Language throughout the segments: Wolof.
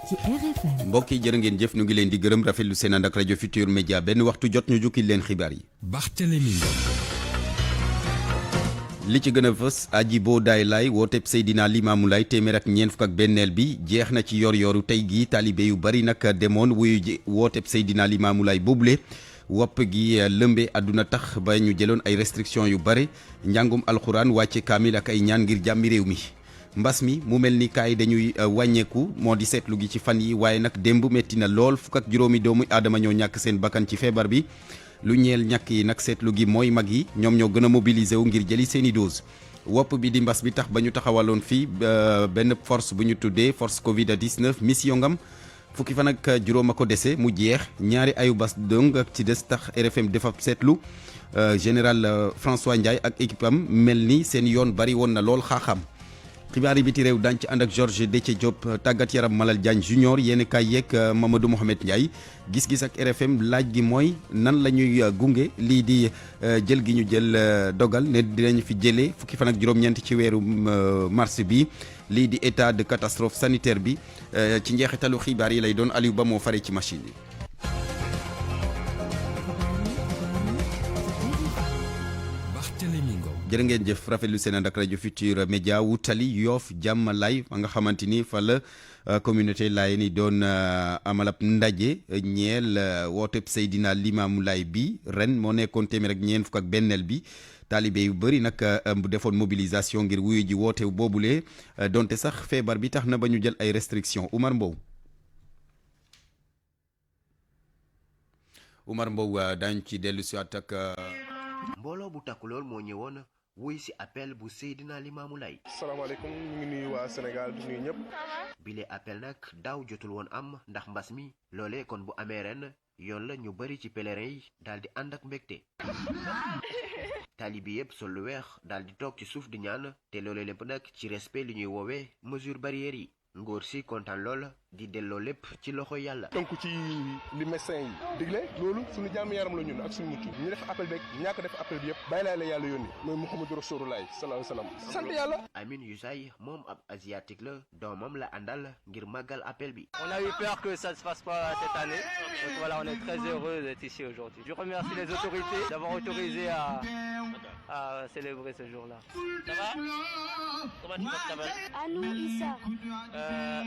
ci RFM. mbokk yi jërë ngeen jëf ñu ngi leen di gërëm rafetlu seen ànd ak rajo Futur Média benn waxtu jot ñu jukki leen xibaar yi. Barthélémy li ci gën a fës aji boo daay laay wooteb Seydina Limaamu Laay téeméer ak ñeent fukk ak benneel bi jeex na ci yor-yoru tey gii taalibe yu bari nag demoon wuyu ji wooteb Seydina Limaamu Laay boobule wopp gi lëmbe àdduna tax ba ñu jëloon ay restrictions yu bari njàngum alxuraan wàcce kaamil ak ay ñaan ngir jàmmi réew mi. mbas mi mu mel ni kaay dañuy wàññeeku moo di seetlu gi ci fan yi waaye nag démb métti na lool fukk ak juróomi doomu aadama ñoo ñàkk seen bakkan ci feebar bi. lu ñeel ñàkk yi nag seetlu gi mooy mag yi ñoom ñoo gën a mobiliser wu ngir jëli seeni dose wopp bi di mbas bi tax ba ñu taxawaloon fii benn force bu ñu tuddee force Covid 19 mission ngam fukki fan ak juróom a ko dese mu jeex ñaari ayu bas dong ak ci des tax RFM dafa seetlu général François Ndiaye ak équipe am mel ni seen yoon bari woon na lool xaaxaam. xibaar yi biti réew daañu ci ànd ak Georges Déthié Diop tàggat yaram Malal Diagne junior yéen kaay yeeg Mamadou Mohamed Ndiaye gis-gis ak RFM laaj gi mooy nan la ñuy gunge lii di jël gi ñu jël dogal ne dinañ fi jëlee fukki fan ak juróom-ñeent ci weeru mars bi lii di état de catastrophe sanitaire bi ci njeexitalu xibaar yi lay doon Aliou Ba moo fare ci machine yi. jërë ngeen jëf rafetlu seen ànd ak rajo Futur Média wutali Yoff Jàmmalaay fa nga xamante ni fa la communauté laay ni doon amalab ndaje ñeel wooteb Seydina Limaamu Laay bi ren moo nekkoon téeméer ak ñeent fukk ak benneel bi taalibe yu bëri nag bu defoon mobilisation ngir wuyu ji woote boobule donte sax feebar bi tax na ba ñu jël ay restrictions Umar Mbow daañu ci dellu si waat ak mbooloo bu takku lool moo ñëwoon wuy si appel bu Seydina Limaamu Laay. salaamaaleykum ñu ngi nuyu waa Sénégal di nuyu ñëpp. bile appel nag daaw jotul woon am ndax mbas mi loolee kon bu amee ren yoon la ñu bari ci pèlerin yi daal di ànd ak mbégte. taalibe yëpp sol lu weex daal di toog ci suuf di ñaan te loolee lépp nag ci respect li ñuy woowee mesure barrières yi. ngóor si kontaan lool di delloo lépp ci loxo yàlla. donc ci li médecin yi digle loolu suñu jàmm yaram la ñun ak suñu mucc ñu def appel beeg ñàkk def appel bi yëpp bàyyi laay la yàlla yónni mooy Muhammadu Rasulullaay sallallahu alayhi wa sallam sant yàlla. Amin Youssaï moom ab asiatique la doomam la àndal ngir màggal appel bi. On a eu peur que ça ne se fasse pas cette année donc voilà on est très heureux d'être ici aujourd'hui. Je remercie les autorités d'avoir autorisé à célébrer ce jour-là. Ça va? Comment tu t'appelles? Anou Issa.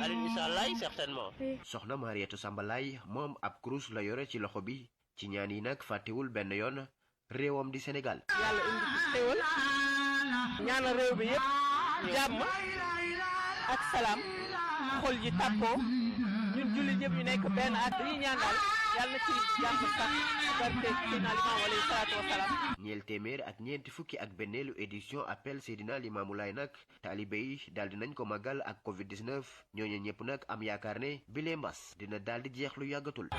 Aliou Issa Laye certainement. soxna Mariétou Samba Laye moom ab kurus la yore ci loxo bi ci ñaan yi nag fàttewul benn yoon réewam di Sénégal. yàlla indi ci xéewal ñaanal réew bi yëpp jàmm ak salaam xol yi tàppoo ñun jullit yëpp ñu nekk benn at dañuy ñaan daal yàlla na ci jàmm sax barke Seydina Limaamu alayhi salaatu wa salaam. ñeel téeméer ak ñeenti fukki ak benneelu édition appel Seydina Limaamu Laay nag taalibe yi daal di nañ ko màggal ak Covid 19 ñooñu ñëpp nag am yaakaar ne bile mbas dina daal di jeex lu yàggatul.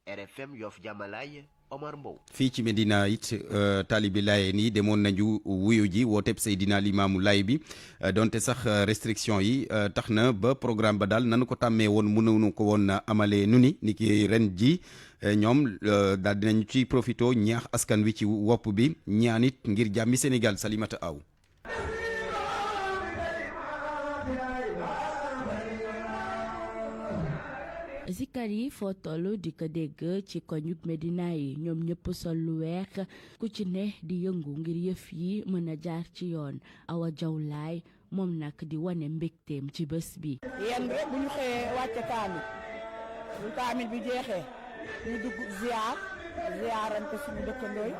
RFM Yoff Jàmmalaay Omar Mbow. fii ci Medina it taalibi Laayeen yi demoon nañu wuyu ji wooteb Seydina Limaamu Laay bi donte sax restriction yi tax na ba programme ba daal nanu ko tàmmee woon mënuñu ko woon amalee nu ni ki ren ji ñoom daal dinañu ci profito ñaax askan wi ci wopp bi ñaanit ngir jàmmi Sénégal Salimata Aw. zikar yi foo toll di ko dégg ci koñub Medina yi ñoom ñëpp sol lu weex ku ci ne di yëngu ngir yëf yi mën a jaar ci yoon Awa Jaw Laay moom nag di wane mbégteem ci bés bi. yéen rek bu ñu xëyee wàcce kaamil bu kaamil bi jeexee ñu dugg ziarante suñu dëkkandooy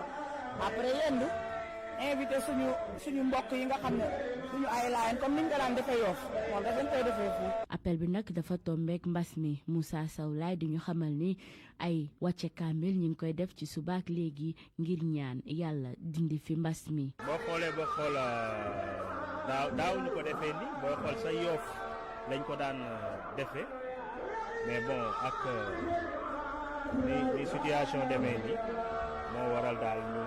après yendu invité suñu mbokk yi nga xam ne suñu ay Laayeen comme niñ ko daan defee Yoff moom dañ koy defee fii. appel bi nag dafa tombeek mbas mi Moussa Sow Laay di ñu xamal ni ay wàcce kaamil ñu ngi koy def ci subaak léegi ngir ñaan yàlla dindi fi mbas mi. boo xool daaw ñu ko defee ni boo xool sa Yoff lañ ko daan defee mais bon ak ni situation demee ni moo waral daal ñu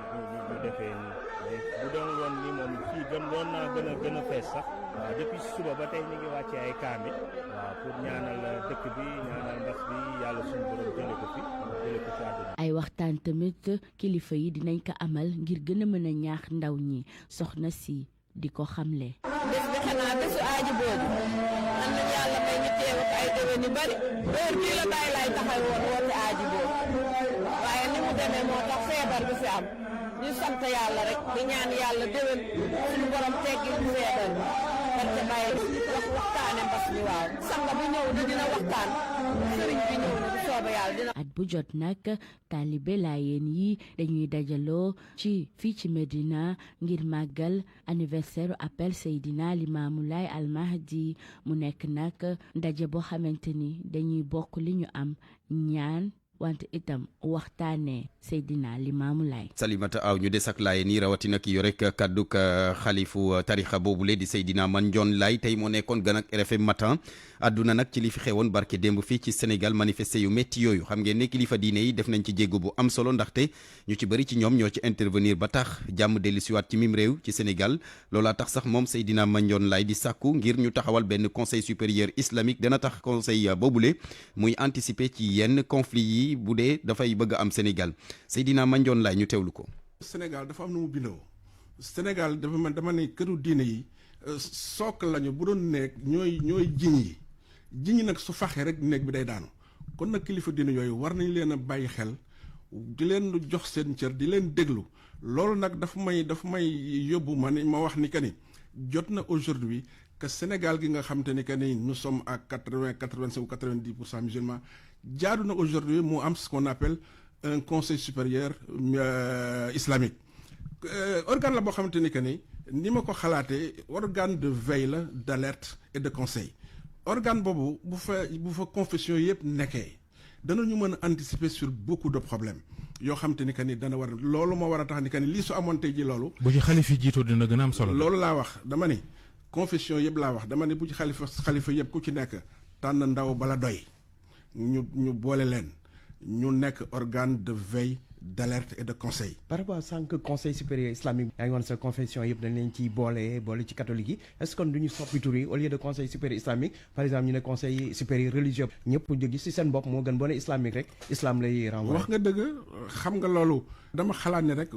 defee ni bu doon woon ni moom fii doon naa gën a fees sax waaw depuis suba ba tey ñu ngi wàcce ay kaamil waaw pour ñaanal dëkk bi ñaanal mbas bi yàlla suñu borom jële ko fi àdduna. ay waxtaan tamit kilifa yi dinañ ko amal ngir gën a mën a ñaax ndaw ñi soxna si di ko xamle. bés bi xanaa bésu aaji boobu am nañu yàlla may ñu teew ak ay déwén yu bari heure bii la Baye Laye taxaw woon woote aaji boobu waaye ni mu demee moo tax feebar bi fi am ñu sant yàlla rek di ñaan yàlla déwén suñu borom teggil ñu feebar bi parce que Baye waxtaane mbas mi waaw sanga bi ñëw na dina waxtaan sëriñ bi ñëw na bu sooba yàlla dina at bu jot nag taalibe Laayeen yi dañuy dajaloo ci fii ci Medina ngir màggal anniversaire appel Seydina Limaamu Laay Al Mahdi mu nekk nag ndaje boo xamante ni dañuy bokk li ñu am ñaan wante itam waxtaanee Seydina Limaamu Laay. Salimata Aw ñu des ak Laayeen yi rawatina ki yore kàdduk xalifu tarixa boobule di Seydina Mandione Laye tey moo nekkoon gan ak RFM matin àdduna nag ci li fi xewoon barke démb fii ci Sénégal manifesté yu métti yooyu xam ngeen ne kilifa diine yi def nañ ci jéego bu am solo ndaxte ñu ci bëri ci ñoom ñoo ci intervenir ba tax jàmm dellusiwaat ci mim réew ci Sénégal loolaa tax sax moom Seydina Mandione Laye di sàkku ngir ñu taxawal benn conseil supérieur islamique dana tax conseil boobule muy anticiper ci yenn conflit yi bu dee dafay bëgg a am Sénégal Seydina Mandione Laye ñu teewlu ko. Sénégal dafa am nu mu bindoo Sénégal dama ne këru diine yi sook lañu bu doon nekk ñooy jiñ yi nag su faxee rek néeg bi day daanu kon nag kilifa diine yooyu war nañ leen a bàyyi xel di leen jox seen cër di leen déglu loolu nag dafa may yóbbu ma wax ni que ni jot na aujourd'hui que Sénégal gi nga xam te ni que ni nous sommes à 85 ou 90% musulmans jaadu na aujourd'hui mu am ce qu'on appelle un conseil supérieur islamique organe la boo xamante ni que ni ma ko xalaatee organe de veille la d'alerte et de conseil organe boobu bu fa confession yëpp nekkee danañu mën a anticiper sur beaucoup de problèmes yoo xamante ni que ni dana war loolu moo war a tax ni que ni lii su amoon tey ji loolu. bu ci xalifa jiitoo dina gën a am solo. loolu laa wax dama ni confession yëpp laa wax dama ni bu ci xalifa yëpp ku ci nekk tànn ndaw bala doy ñu boole leen ñu nekk organe de veille d'alerte et de conseil. par rapport à sànq conseil supérieur islamique yaa ngi woon sa confession yëpp dañ leen ciy boole ci catholique yi est-ce que duñu soppi tur yi au lieu de conseil supérieur islamique par exemple ñu ne conseil supérieur religieux ñëpp jógi ci seen bopp moo gën boo ne islamique rek islam lay renvoyer. wax nga dëgg xam nga loolu dama xalaat ne rek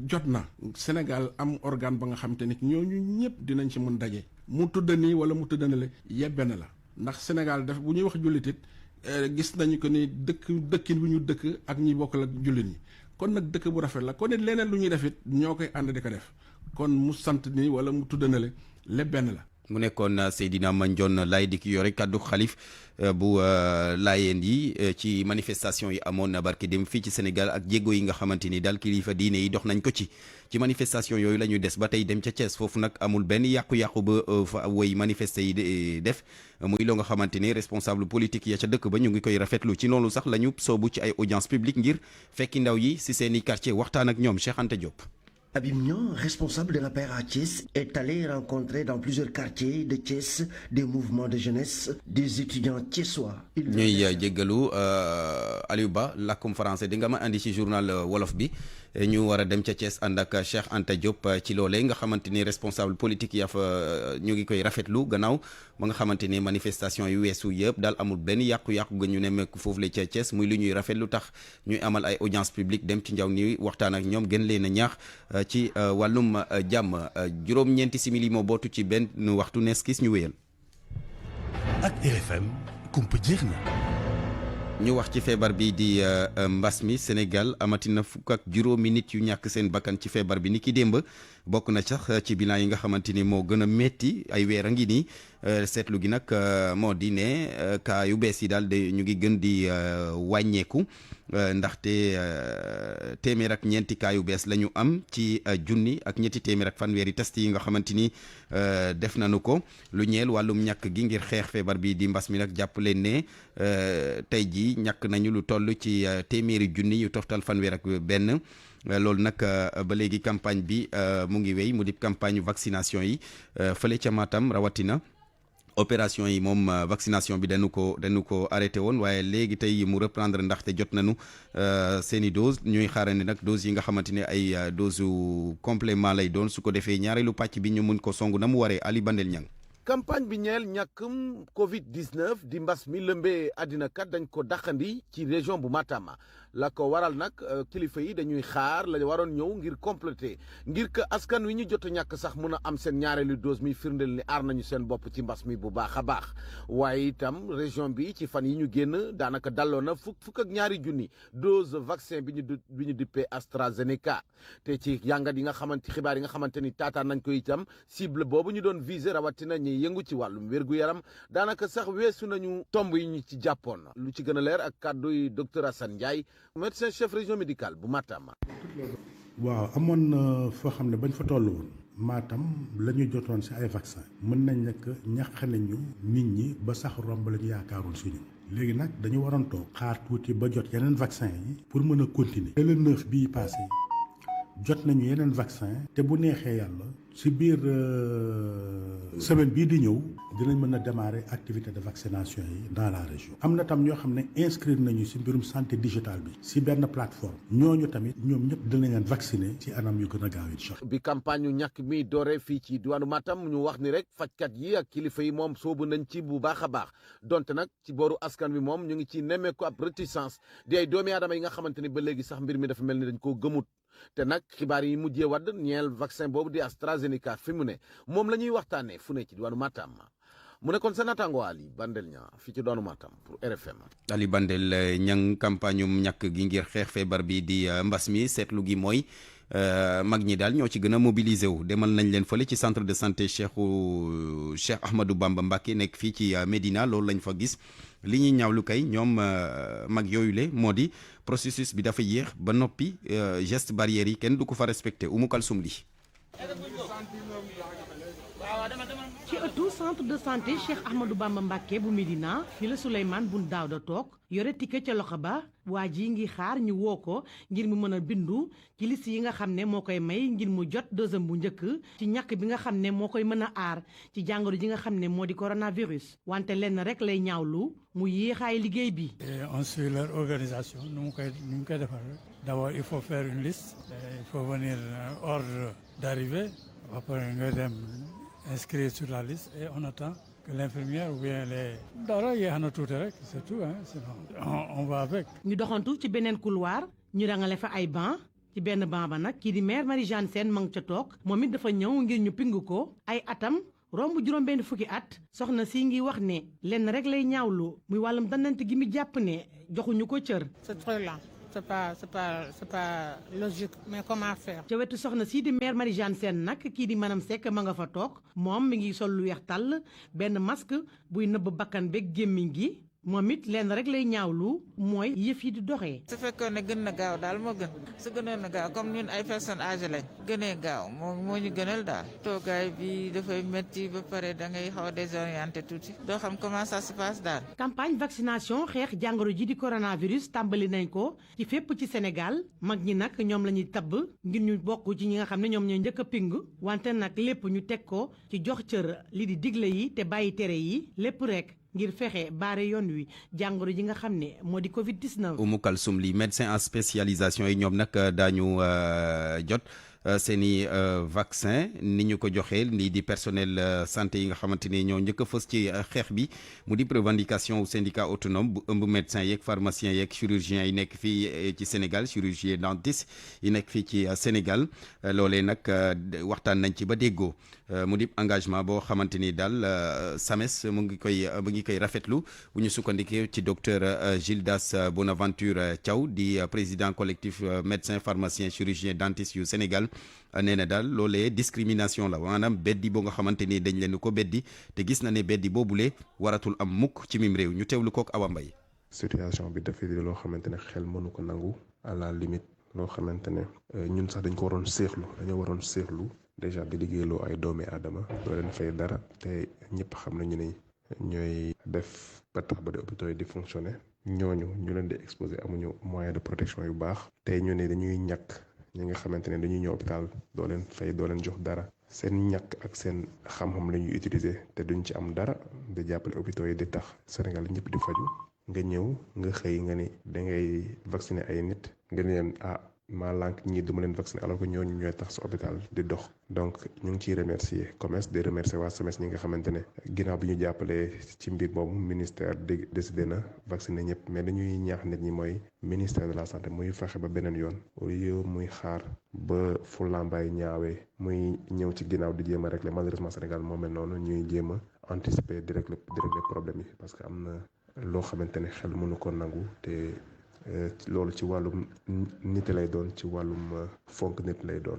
jot na Sénégal am organe ba nga xam te ni ñooñu ñëpp dinañ ci mën daje. mu tudd nii wala mu tudd na la yebbe na la ndax Sénégal def bu ñuy wax jullitit gis nañu ko ni dëkkin bu ñu dëkk ak ñi bokkal ak jullit ñi kon nag dëkk bu rafet la kon it leneen lu ñuy def it ñoo koy ànd di ko def kon mu sant ni wala mu tuddanale lépp benn la. mu nekkoon Seydina Mandione Laye di ki yore kàddu xalif bu Laayeen yi ci manifestation yi amoon barke dem fii ci Sénégal ak jéego yi nga xamante ni daal kilifa diine yi dox nañ ko ci manifestation yooyu la ñuy des ba tey dem ca Thiès foofu nag amul benn yàqu-yàqu ba fa woy manifester yi def muy loo nga xamante ni responsable politique ya ca dëkk ba ñu ngi koy rafetlu ci loolu sax la ñu soobu ci ay audience publique ngir fekki ndaw yi si seeni quartier waxtaan ak ñoom Cheikh Anta Diop. Habib Niang, responsable de l'APR à Thiès, est allé rencontrer dans plusieurs quartiers de Thiès des mouvements de jeunesse, des étudiants thiessois. ñuy jéggalu Aliou Ba làkkum français di nga ma andi ci journal wolof bi ñu war a dem ca Thiès ànd ak Cheikh Anta Diop ci loolee nga xamante ni responsable politique ya fa ñu ngi koy rafetlu gannaaw ba nga xamante ni manifestation yu weesu yëpp daal amul benn yàqu-yàqu ga ñu nemmeeku foofu la ca Thiès muy lu ñuy rafetlu tax ñuy amal ay audience publique dem ci njaw ni waxtaan ak ñoom gën leen a ñaax ci wàllum jàmm juróom-ñeenti simili moo bootu ci benn waxtu nees kis ñu wéyal. ak RFM kumpa jeex na. ñu wax ci feebar bi di mbas mi Sénégal amatina fukk ak juróomi nit yu ñàkk seen bakkan ci feebar bi ni ki démb bokk na sax ci bilan yi nga xamante ni moo gën a metti ay weer a ngi nii seetlu gi nag moo di ne cas yu bees yi daal de ñu ngi gën di wàññeeku ndaxte téeméer ak ñeenti cas yu bees la ñu am ci junni ak ñetti téeméer ak fanweeri test yi nga xamante ni def nañu ko lu ñeel wàllum ñàkk gi ngir xeex feebar bi di mbas mi nag jàpp leen ne tey jii ñàkk nañu lu toll ci téeméeri junni yu toftal fanweer ak benn loolu nag ba léegi campagne bi mu ngi wéy mu di campagne vaccination yi fële ca Matam rawatina opération yi moom vaccination bi dañu ko arrêté woon waaye léegi tey mu reprendre ndaxte jot nañu seeni dose ñuy xaarandi nag dose yi nga xamante ne ay dose yu complément lay doon su ko defee ñaareelu pàcc bi ñu mun ko song na mu waree Ali Bandel Niang. campagne bi ñeel ñàkkum Covid-19 di mbas mi lëmbee àddina kat dañ ko dàqandi ci région bu Matam la ko waral nag kilifa yi dañuy xaar la waroon ñëw ngir compléter ngir que askan wi ñu jot a ñàkk sax mun a am seen ñaareelu dose mi firndeel ni aar nañu seen bopp ci mbas mi bu baax a baax waaye itam région bi ci fan yi ñu génn daanaka dalloo na fukk ak ñaari junni dose vaccin bi ñu dippee AstraZeneca te ci jàngat yi nga xamante xibaar yi nga xamante ni taataan nañ ko itam cible boobu ñu doon viser rawatina ñi yëngu ci wàllum wér-gu-yaram daanaka sax weesu nañu tomb yi ñu ci jàppoon lu ci gën a leer ak kàddu yi docteur Assane Ndiaye médecin chef région médicale bu Matam. waaw amoon na foo xam ne bañ fa toll woon Matam la ñu jotoon si ay vaccin mën nañ nekk ñàq nañu nit ñi ba sax romb la ñu yaakaaroon suñu léegi nag dañu waroon toog xaar tuuti ba jot yeneen vaccin yi pour mën a continuer le 9 bii passé jot nañu yeneen vaccin te bu neexee yàlla si biir semaine bii di ñëw dinañ mën a démarrer activité de vaccination yi dans la région. am na tam ñoo xam ne inscrire nañu si mbirum santé digitale bi si benn plateforme ñooñu tamit ñoom ñëpp dinañ leen vacciner ci anam yu gën a gaaw incha allah. bi campagne yu ñàkk mi dooree fii ci diwaanu Matam ñu wax ni rek fajkat yi ak kilifa yi moom soobu nañ ci bu baax a baax donte nag ci booru askan wi moom ñu ngi ci nemmeeku ab réticence di ay doomi aadama yi nga xamante ni ba léegi sax mbir mi dafa mel ni dañ koo gëmut. te nag xibaar yi mujjee wadd ñeel vaccin boobu di AstraZeneca fi mu ne moom la ñuy waxtaanee fu ne ci diwaanu Matam mu nekkoon sa naataango Ali Bandel ña fii ci doonu Matam pour RFM. Ali Bandel ñang campagne ñàkk gi ngir xeex feebar bi di mbas mi seetlu gi mooy mag ñi daal ñoo ci gën a mobiliser wu demal nañ leen fële ci centre de santé Cheikh Ahmadou Bamba Mbacké nekk fii ci Médina loolu lañ fa gis li ñuy ñaawlu kay ñoom mag yooyu le moo di processus bi dafa yéex ba noppi geste barrière yi kenn du ko fa respecté Oumou Kalsoum li ci ëttu centre de santé Cheikh Ahmadou Bamba Mbacké bu Médina fi la Souleymane Boun Daouda toog yore ticket ca loxo ba waa ji ngi xaar ñu woo ko ngir mu mën a bindu ci liste yi nga xam ne moo koy may ngir mu jot deuxième bu njëkk ci ñàkk bi nga xam ne moo koy mën a aar ci jàngoro ji nga xam ne moo di coronavirus wante lenn rek lay ñaawlu mu yéexaay liggéey bi. on suit leur organisation nu mu koy defar d'abord il faut faire une liste il faut venir ordre d'arrivée après nga dem inscrire sur la liste et on attend que l'infirmière ou bien les dara yéex na tuuti rek c'est tout hein sinon on va avec. ñu doxantu ci beneen couloir ñu rangale fa ay banc ci benn banc ba nag kii di maire Marie-Jeanne Sène ma ngi ca toog moom it dafa ñëw ngir ñu ping ko ay atam romb juróom-benn fukki at soxna si ngi wax ne lenn rek lay ñaawlu muy wàllum dandante gi mu jàpp ne joxuñu ko cër. c'est très lent. C'est pas logique, mais comment faire? ca wetu soxna sii di maire Marie-Jeanne Sène nag kii di Manam Seck ma nga fa toog moom mi ngi sol lu weex tàll benn masque buy nëbb bakkan beeg gémmiñ gi moom it lenn rek lay ñaawlu mooy yëf yi di doxee. su fekkoon ne gën na gaaw daal moo gën su gënoon na gaaw comme ñun ay personnes âgées lañ gënee gaaw moo ñu gënal daal toogaay bi dafay métti ba pare da ngay xaw a désorienté tuuti doo xam comment ça se passe daal. campagne vaccination xeex jàngoro ji di coronavirus tàmbali nañ ko ci fépp ci Sénégal mag ñi nag ñoom la ñuy tabb ngir ñu bokk ci ñi nga xam ne ñoom ñooy njëkk a ping wante nag lépp ñu teg ko ci jox cër li di digle yi te bàyyi tere yi lépp rek. ngir fexe baare yoon wi jàngoro ji nga xam ne moo di Covid-19. Oumou Kalsoum li médecin en spécialisation yi ñoom nag daañu jot seeni vaccin ni ñu ko joxee lii di personnel santé yi nga xamante ni ñoo njëkk a fës ci xeex bi mu di revendication au syndicat autonome bu ëmb médecin yeeg pharmacien yeeg chirurgien yi nekk fii ci Sénégal chirurgien dentiste yi nekk fii ci Sénégal loolee nag waxtaan nañ ci ba déggoo mu di engagement boo xamante ni daal SAMES mu ngi koy rafetlu bu ñu sukkandikee ci docteur Gildas Bonaventure Thiaw di président collectif médecin pharmacien chirurgien dentiste yu Sénégal nee na daal loolee discrimination la maanaam beddi boo nga xamante ni dañ leen ko beddi te gis na ne beddi boobule waratul am mukk ci mim réew ñu teewlu kook Awa Mbaye. situation bi dafay di loo xamante ne xel mënu ko nangu à la limite loo xamante ne ñun sax dañ ko waroon seexlu déjà di liggéeyloo ay doomi aadama doo leen fay dara te ñëpp xam nañu ne ñooy def ba tax ba de hôpitaux yi di fonctionner ñooñu ñu leen di exposé amuñu moyen de protection yu baax tey ñu ne dañuy ñàkk ñi nga xamante ne dañuy ñëw hôpital doo leen fay doo leen jox dara seen ñàkk ak seen xam-xam la ñuy utiliser te duñ ci am dara di jàppale hôpitaux yi di tax Sénégal ñëpp di faju nga ñëw nga xëy nga ni da ngay vacciner ay nit nga ni leen maa lànk ñii duma leen vacciner alors que ñooñu ñooy tax sa hôpital di dox donc ñu ngi ciy remercier COMES di remercier waa SOMES ñi nga xamante ne ginnaaw bi ñu jàppalee ci mbir boobu ministère décidé na vacciner ñëpp mais dañuy ñaax nit ñi mooy ministère de la santé muy fexe ba beneen yoon au lieu muy xaar ba fu làmbaay ñaawee muy ñëw ci ginnaaw di jéem a régler malheureusement Sénégal moo mel noonu ñuy jéem a anticiper di régler problème yi parce que am na loo xamante ne xel mënu ko nangu te loolu ci wàllum nit lay doon ci wàllum fonk nit lay doon.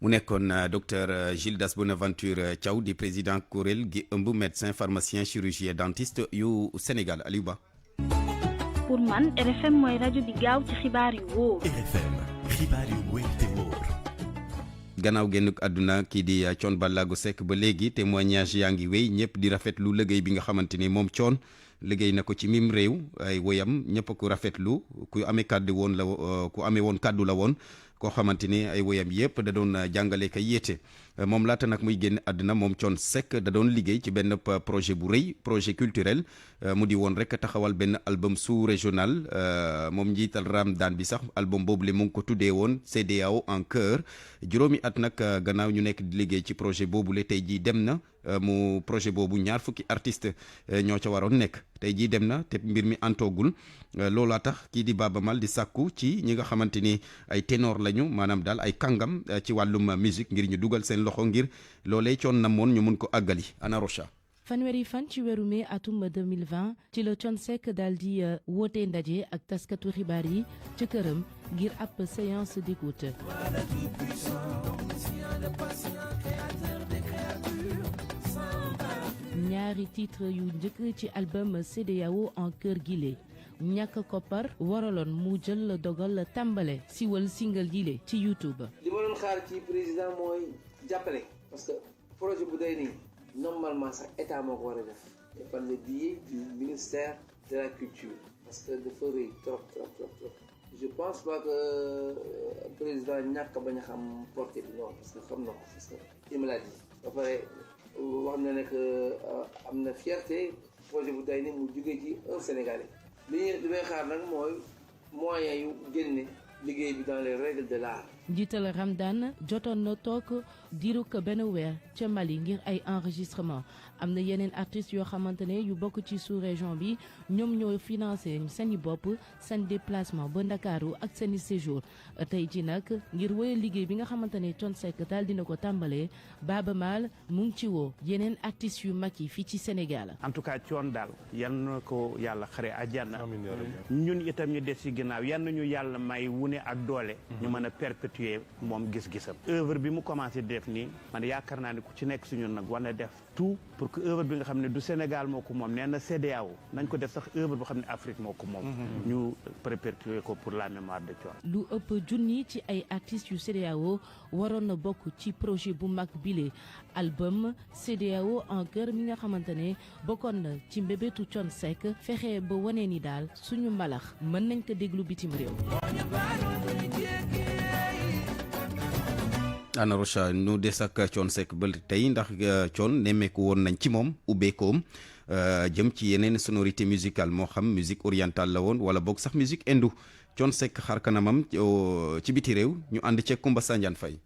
mu nekkoon docteur Gildas Bonaventure Thiaw di président kuréel gi ëmb médecin pharmacien chirurgien dentiste yu Sénégal Aliou Ba. pour man RFM mooy rajo bi gaaw ci xibaar yu wóor. RFM xibaar yu wóor te wóor. gannaaw génn àdduna kii di Thione Ballago Seck ba léegi témoignage yaa ngi wéy ñëpp di rafetlu liggéey bi nga xamante ni moom Thione liggéey na ko ci mim réew ay woyam ñëpp ku rafetlu ku amee kàddu woon la ku amee woon kàddu la woon koo xamante ni ay woyam yëpp da doon jàngale ka yéete moom laata nag muy génn àdduna moom Thione Seck da doon liggéey ci benn projet bu rëy projet culturel mu di woon rek taxawal benn album sous régional moom njiital Ramadane bi sax album boobu le mu ngi ko tuddee woon CEDEAO en cœur juróomi at nag gannaaw ñu nekk di liggéey ci projet boobu le tey jii dem na mu projet boobu ñaar fukki artiste ñoo ca waroon nekk tey jii dem na te mbir mi antoogul loolaa tax kii di Baaba Maal di sàkku ci ñi nga xamante ni ay ténor lañu maanaam daal ay kàngam ci wàllum musique ngir ñu dugal seen loxo ngir loolee Thione namoon ñu mun ko àggali Ana Rocha. fanweeri fan ci weeru mai atum 2020 ci la Thione Seck daal di woote ndaje ak taskatu xibaar yi ca këram ngir ab séance d'écoute. ñaari titre yu njëkk ci album CEDEAO en cœur gile ñàkk koppar waraloon mu jël dogal tàmbale siwal single gile ci YouTube. li ma doon xaar ci président mooy jàppale parce que projet bu day nii normalement sax état moo ko war a def et par le biais du ministère de la culture parce que dafa rëy trop. Je pense pas que président ñàkk bañ a xam porté bi non parce que xam na ko parce que il me l'a dit ba pare wax na ne que am na fierté projet bu day ni mu jógee ci un Sénégalais li may xaar nag mooy moyens yu génne liggéey bi dans les règles de l'art. njiital Ramadane jotoon na toog diiru ko benn weer ca Mali ngir ay enregistrement am na yeneen artistes yoo xamante ne yu bokk ci sous-région bi ñoom ñoo financé seeni bopp seen déplacement ba Ndakaaru ak seeni séjour tey ji nag ngir woye liggéey bi nga xamante ne Thione Seck daal dina ko tàmbalee Baaba Maal mu ngi ci woo yeneen artistes yu mag yi fii ci Sénégal. en tout cas Thione daal yal na ko yàlla xare àjjana ñun itam ñu des ci ginnaaw yal na ñu yàlla may wune ak doole ñu mën a perpétuer moom gis-gisam œuvre bi mu commencé def nii man yaakaar naa ne ku ci nekk suñu nag war na def tout pour que œuvre bi nga xam ne du Sénégal moo ko moom nee na CEDEAO nañ ko def sax œuvre boo xam ne Afrique moo ko moom ñu perpétuer ko pour la mémoire de Thione. lu ëpp junni ci ay artistes yu CEDEAO waroon na bokk ci projet bu mag bile album CEDEAO en cœur mi nga xamante ne bokkoon na ci mbébétu Thione Seck fexe ba wane ni daal suñu mbalax mën nañ ko déglu bitim réew. Ana Rocha nu des ak Thione Seck ba tey ndax Thione nemmeeku woon nañ ci moom ubbeekoom jëm ci yeneen sonorité musicale moo xam musique orientale la woon wala boog sax musique hindu Thione Seck xar kanamam ci biti réew ñu ànd ceeg Kumba Sanjaan Fay.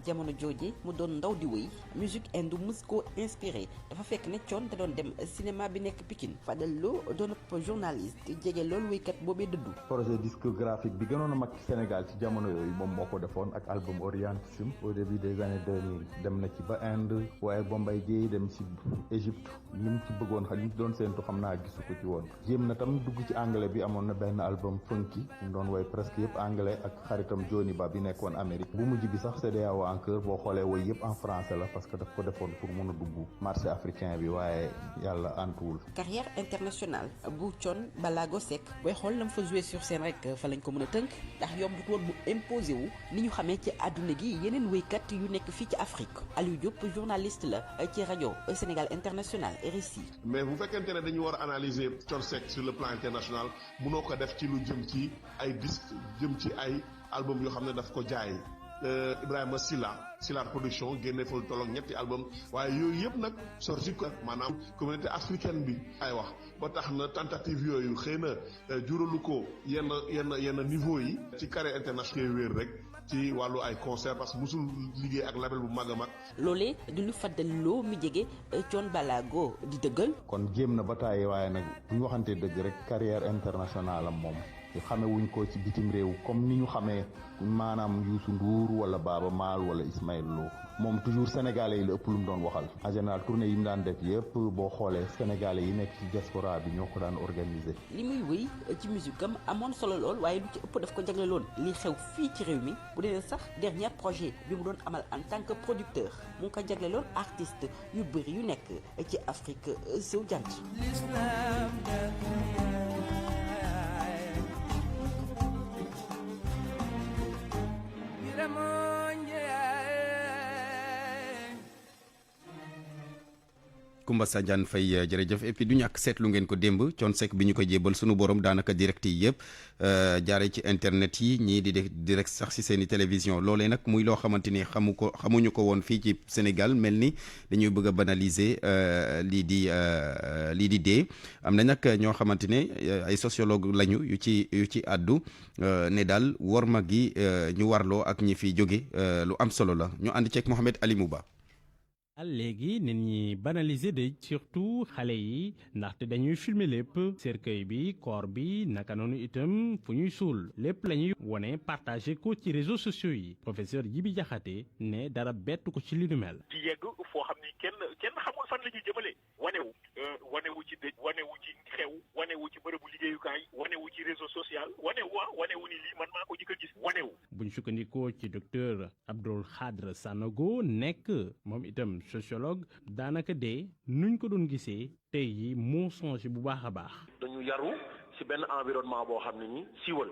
jamono jooje mu doon ndaw di wéy musique hindu mës koo inspiré dafa fekk ne Thione da doon dem cinéma bi nekk Pikine Fadel Lo doon ab journaliste jege loolu wéykat boobee dëddu. projet discographique bi gënoon a mag ci Sénégal ci jamono yooyu moom moo ko defoon ak album Orientisme au début des années 2000 dem na ci ba Inde waaye Bombay Dieye dem ci Égypte li mu ci bëggoon xam li mu ci doon séentu xam naa gisu ko ci woon jéem na tam dugg ci anglais bi amoon na benn album funky mu doon woy presque yëpp anglais ak xaritam Johnny Ba bi nekkoon Amérique bu mujj bi sax CEDEAO en cœur boo xoolee woy yëpp en français la parce que daf ko defoon pour mun a dugg marché africain bi waaye yàlla antuwul. carrière internationale bu Thione Ballago Seck booy xool la mu fa joué sur scène rek fa lañ ko mën a tënk ndax yomb du woon mu imposé wu ni ñu xamee ci àdduna gi yeneen wéykat yu nekk fii ci Afrique Aliou Diop journaliste la ci rajo Sénégal International RSI. mais bu fekkente ne dañu war a analyser Thione Seck sur le plan international munoo ko def ci lu jëm ci ay disque jëm ci ay album yoo xam ne daf ko jaay Ibrahima Silla production génne fa lu tolloog ñetti album waaye yooyu yëpp nag sorti ko maanaam communauté africaine bi ay wax ba tax na tentative yooyu xëy na juralu ko yenn niveau yi ci carré international wéer rek ci wàllu ay concert parce que musul liggéey ak label bu mag a mag. loolee di lu faddaloo mi jege Thione Ballago di dëggal. kon jéem na ba tàyyi waaye nag bu ñu waxantee dëgg rek carrière internationale am moom xame wuñ ko ci bitim réew comme ni ñu xamee maanaam Youssou Ndour wala Baaba Maal wala Ismaël Lo moom toujours sénégalais yi la ëpp lu mu doon waxal en général tournée yi mu daan def yëpp boo xoolee sénégalais yi nekk ci diaspora bi ñoo ko daan organiser. li muy wéy ci musique am amoon solo lool waaye lu ci ëpp daf ko jagleloon li xew fii ci réew mi bu dee sax dernier projet bi mu doon amal en tant que producteur mu ngi ko jagleloon artiste yu bëri yu nekk ci Afrique sowu jant. Koumba Sadiane Faye jërëjëf et puis du ñàkk seetlu ngeen ko démb Thione Seck bi ñu ko jébal sunu borom daanaka direct yi yëpp jaaree ci internet yi ñii di direct sax si seen i télévision loolee nag muy loo xamante ni xamuñu ko woon fii ci Sénégal mel ni dañuy bëgg a banaliser lii di dee am na nag ñoo xamante ne ay sociologue lañu yu ci àddu ne daal worma gi ñu warloo ak ñi fi jóge lu am solo la ñu ànd ceeg Mohamed Ali Mouba. léegi nit ñi banaliser de surtout xale yi ndaxte dañuy filmer lépp cercueil bi corps bi naka noonu itam fu ñuy suul lépp la ñuy wone partagé ko ci réseaux sociaux yi professeur Djibi Diakhaté ne dara bett ko ci li nu mel. di yegg foo xam ni kenn xamul fan la ñuy jëmale wanewu ci dëj wanewu ci xew wanewu ci bërëbu liggéeyukaay wanewu ci réseau social wanewu ni lii man maa ko jëkk a gis wanewu. buñ sukkandikoo ci docteur Abdoul Khadre Sanogo nekk moom itam sociologue daanaka de nuñ ko doon gisee tey yi moo changé bu baax a baax. dañu yaru ci benn environnement boo xam ne ni siiwal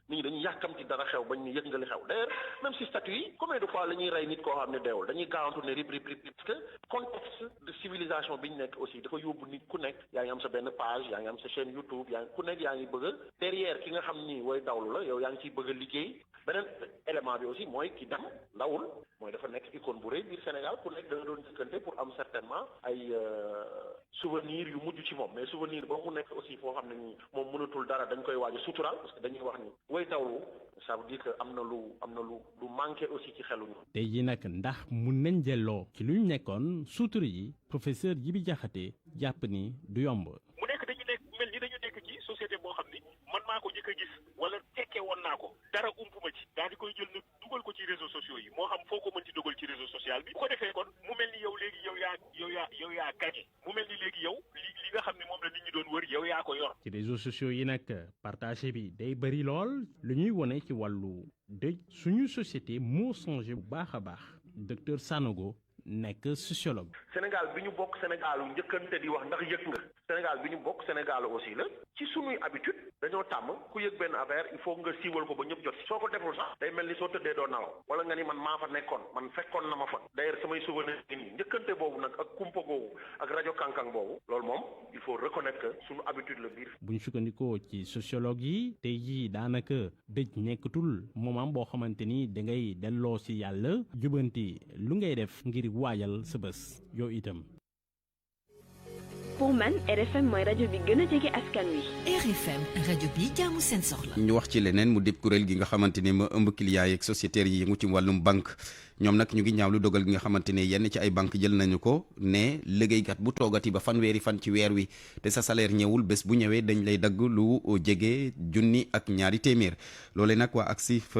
nit ñi dañuy yàkkamti dara xew bañ ni yëg nga li xew d'ailleurs même si statut yi combien de fois la ñuy rey nit koo xam ne deewul dañuy gaawantu ne rip parce que contexte de civilisation bi ñu nekk aussi dafa yóbbu nit ku nekk yaa ngi am sa benn page yaa ngi am sa chaîne YouTube ku nekk yaa ngi bëgg a derrière ki nga xam ni way dawlu la yow yaa ngi ciy bëgg a liggéey beneen élément bi aussi mooy ki dem ndawul mooy dafa nekk icône bu rëy biir Sénégal ku nekk da nga doon jëkkante pour am certainement ay souvenir yu mujj ci moom mais souvenir ba mu nekk aussi foo xam ne ni moom mënatul dara dañ koy waaj a suturaal parce que dañuy wax ni way dawlu ça veut dire que am na lu manqué aussi ci xelu ñu. tey jii nag ndax mun nañ jëlloo ci lu ñu nekkoon sutur yi professeur Djibi Diakhaté jàpp ni du yomb. mu nekk dañu nekk mel ni dañu nekk ci société boo xam ni man maa ko njëkk a gis wala tekkee woon naa ko dara ump ma ci daal di koy jël nag dugal ko ci réseaux sociaux yi moo xam foo ko mën ci dugal ci réseau social bi bu ko defee kon mu mel ni yow léegi yow yaa gagné mu mel ni léegi yow li nga xam ne moom la nit ñi doon wër yow yaa ko yor. ci réseaux sociaux yi nag partagé bi day bëri lool lu ñuy wone ci wàllu dëj suñu société moo changé bu baax a baax docteur Sanogo nekk sociologue. Sénégal bi ñu bokk Sénégal njëkkante di wax ndax yëg nga Sénégal bi ñu bokk Sénégal aussi la ci sunuy habitude dañoo tàmm ku yëg benn affaire il faut nga siiwal ko ba ñëpp jot soo ko deful sax day mel ni soo tëddee doo nalaw wala nga ni man maa fa nekkoon man fekkoon na ma fa d'ailleurs samay souvenir nii njëkkante boobu nag ak kumpa googu ak rajo kankang boobu loolu moom il faut reconnaître que sunu habitude la biir. bu ñu sukkandikoo ci sociologue yi tey jii daanaka dëj nekkatul moment boo xamante ni da ngay delloo si yàlla jubanti lu ngay def ngir waajal sa bés yow itam. pour man RFM mooy rajo bi gën a jege askan wi. RFM rajo bi jaamu seen soxla. ñu wax ci leneen mu dib kuréel gi nga xamante ne ma ëmb clients yeeg sociétaires yi yëngu ci wàllum banque ñoom nag ñu ngi ñaawlu dogal gi nga xamante ne yenn ci ay banque jël nañu ko ne liggéeykat bu toogati ba fanweeri fan ci weer wi te sa salaire ñëwul bés bu ñëwee dañ lay dagg lu jege 1,2 téeméer loole nag waa ACSIF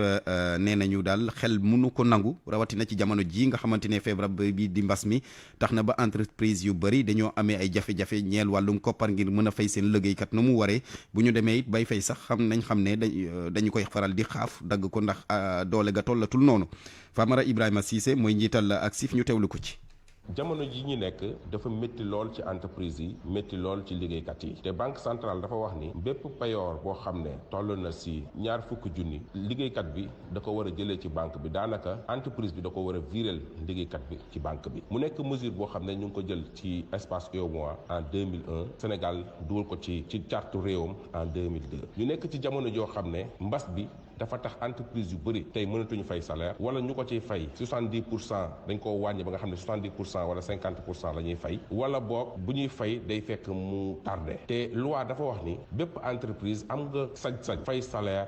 nee nañu daal xel mënu ko nangu rawatina ci jamono ji nga xamante ne feebar bi di mbas mi tax na ba entreprise yu bëri dañoo amee ay jafe-jafe ñeel wàllum koppar ngir mën a fay seen liggéeykat nu mu waree bu ñu demee it bay fay sax xam ne dañu koy faral di xaaf dagg ko ndax doole ga tollatul noonu Famara Ibrahima Cissé mooy njiital ACSIF ñu teewlu ko ci. jamono ji ñu nekk dafa métti lool ci entreprise yi métti lool ci liggéeykat yi te banque centrale dafa wax ni bépp payoor boo xam ne toll na si 20 junni liggéeykat bi da ko war a jëlee ci banque bi daanaka entreprise bi da ko war a viréel liggéeykat bi ci banque bi mu nekk mesure boo xam ne ñu ngi ko jël ci espace UEMOA en 2001 Sénégal dugal ko ci charte réewam en 2002 ñu nekk ci jamono joo xam ne mbas bi dafa tax entreprise yu bëri tey mënatuñu fay salaire wala ñu ko ciy fay 70% dañ koo wàññi ba nga xam ne 70% wala 50% la ñuy fay wala boog bu ñuy fay day fekk mu tardé te loi dafa wax ni bépp entreprise am nga sañ-sañ fay salaire